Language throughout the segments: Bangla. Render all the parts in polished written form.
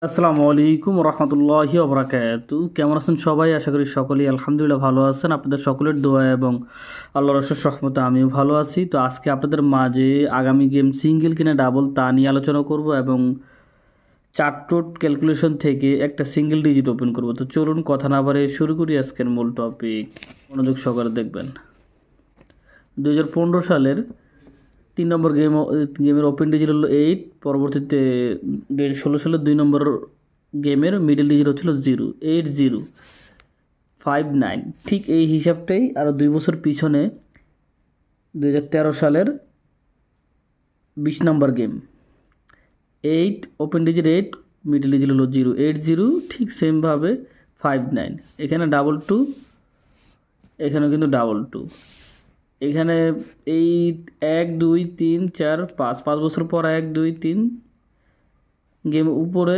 আসসালামু আলাইকুম রহমতুল্লাহি ওবরাকাতু। কেমন আছেন সবাই? আশা করি সকলেই আলহামদুলিল্লাহ ভালো আছেন। আপনাদের সকলের দোয়া এবং আল্লাহর অশেষ রহমতে আমিও ভালো আছি। তো আজকে আপনাদের মাঝে আগামী গেম সিঙ্গেল কিনা ডাবল তা নিয়ে আলোচনা করব এবং চার্ট ক্যালকুলেশন থেকে একটা সিঙ্গেল ডিজিট ওপেন করব। তো চলুন কথা না বাড়িয়ে শুরু করি আজকের মূল টপিক। মনোযোগ সহকারে দেখবেন। 2015 সালের 3 নম্বর গেমের ওপেন ডিজিট হলো 8। পরবর্তীতে 2016 সালের 2 নম্বর গেমের মিডল ডিজিট হচ্ছিল 08059। ঠিক এই হিসাবটাই আরও 2 বছর পিছনে 2013 সালের 20 নম্বর game 8 open digit 8, middle digit হলো 080। ঠিক সেমভাবে 59, এখানে 22, এখানেও কিন্তু 22। এখানে এই 1 2 3 4 5 বছর পর 1 2 3 গেম উপরে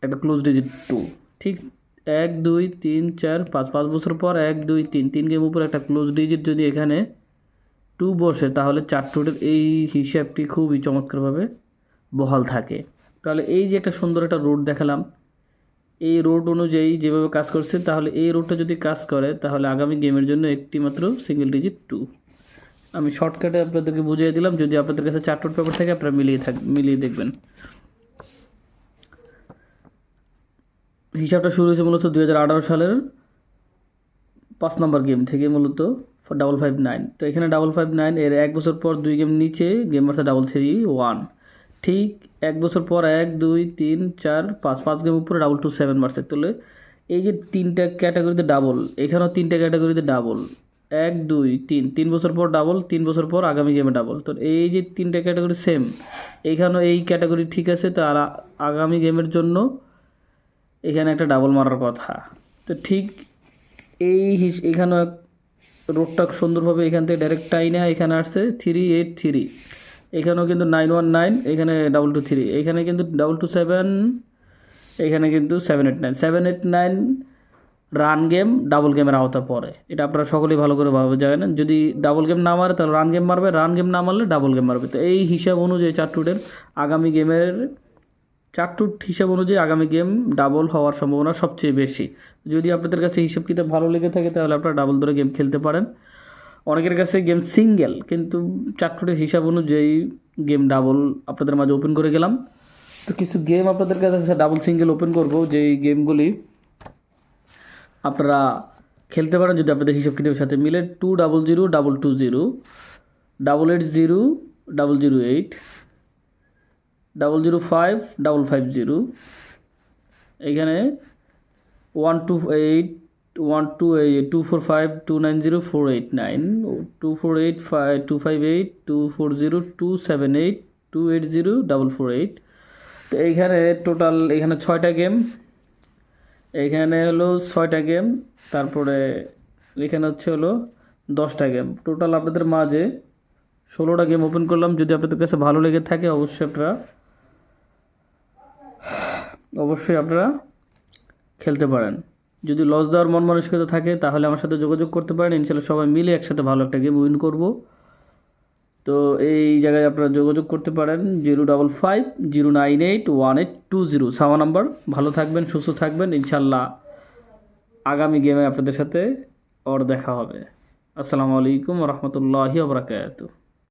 একটা ক্লোজ ডিজিট 2। ঠিক 1 2 3 4 5 বছর পর 1 2 3 গেম উপরে একটা ক্লোজ ডিজিট যদি এখানে 2 বসে, তাহলে চার্টের এই হিসাবটি খুবই চমৎকারভাবে বহাল থাকে। তাহলে এই যে একটা সুন্দর একটা রোড দেখালাম, এই রোড অনুযায়ী যেভাবে কাজ করছে, তাহলে এই রোডটা যদি কাজ করে তাহলে আগামী গেমের জন্য একটি মাত্র সিঙ্গেল ডিজিট 2। আমি শর্টকাটে আপনাদেরকে বুঝিয়ে দিলাম। যদি আপনাদের কাছে চার্ট পেপার থাকে আপনারা মিলিয়ে দেখবেন। হিসাবটা শুরু হয়েছে মূলত 2018 সালের 5 নম্বর গেম থেকে, মূলত 559। তো এখানে 559 এর 1 বছর পর 2 গেম নিচে গেম মারছে 331। ঠিক 1 বছর পর 1 2 3 4 5 গেম উপরে 227 মারছে। তাহলে এই যে 3টা ক্যাটাগরিতে ডাবল, এখানেও 3টা ক্যাটাগরিতে ডাবল, 1 2 3 বছর পর ডাবল, 3 বছর পর আগামী গেমে ডাবল। তো এই যে 3টা ক্যাটাগরি সেম, এইখানেও এই ক্যাটাগরি ঠিক আছে। তো আর আগামী গেমের জন্য এখানে একটা ডাবল মারার কথা। তো ঠিক এখানেও রোডটা সুন্দরভাবে এখান থেকে ডাইরেক্ট টাইনে এখানে আসছে 383। এখানেও কিন্তু 919, এখানে 223, এখানে কিন্তু 227, এখানে কিন্তু 789 রান গেম ডাবল গেমের আওতা পড়ে। এটা আপনারা সকলেই ভালো করে ভাবে জানেন। যদি ডাবল গেম না মারে তাহলে রান গেম মারবে, রান গেম না মারলে ডাবল গেম মারবে। তো এই হিসাব অনুযায়ী চার্টুটের আগামী গেমের হিসাব অনুযায়ী আগামী গেম ডাবল হওয়ার সম্ভাবনা সবচেয়ে বেশি। যদি আপনাদের কাছে হিসাব কিতাব ভালো লেগে থাকে তাহলে আপনারা ডাবল ধরে গেম খেলতে পারেন। অনেকের কাছে গেম সিঙ্গেল, কিন্তু চার্টুটের হিসাব অনুযায়ী গেম ডাবল আপনাদের মাঝে ওপেন করে গেলাম। তো কিছু গেম আপনাদের কাছে ডাবল সিঙ্গেল ওপেন করবো, যেই গেমগুলি আপনারা খেলতে পারেন যদি আপনাদের হিসাব কিতাবের সাথে মিলে। 200 220, 880 008, 005 550, এখানে 128 245 290 489, 248 258 240 278 280 448। তো এইখানে টোটাল এখানে 6টা গেম, এইখানে হলো 6টা গেম, তারপরে এখানে হলো 10টা গেম। টোটাল আপনাদের মাঝে 16টা গেম ওপেন করলাম। যদি আপনাদের কাছে ভালো লেগে থাকে অবশ্যই আপনারা খেলতে পারেন। যদি লস দেওয়ার মন মানসিকতা থাকে তাহলে আমার সাথে যোগাযোগ করতে পারেন। ইনশাল্লাহ সবাই মিলে একসাথে ভালো একটা গেম উইন করব। তো এই জায়গায় আপনারা যোগাযোগ করতে পারেন 055 098 1820 সাওয়া নাম্বার। ভালো থাকবেন, সুস্থ থাকবেন। ইনশাল্লাহ আগামী গেমে আপনাদের সাথে দেখা হবে। আসসালামু আলাইকুম রহমতুল্লাহি ওয়া বারাকাতুহু।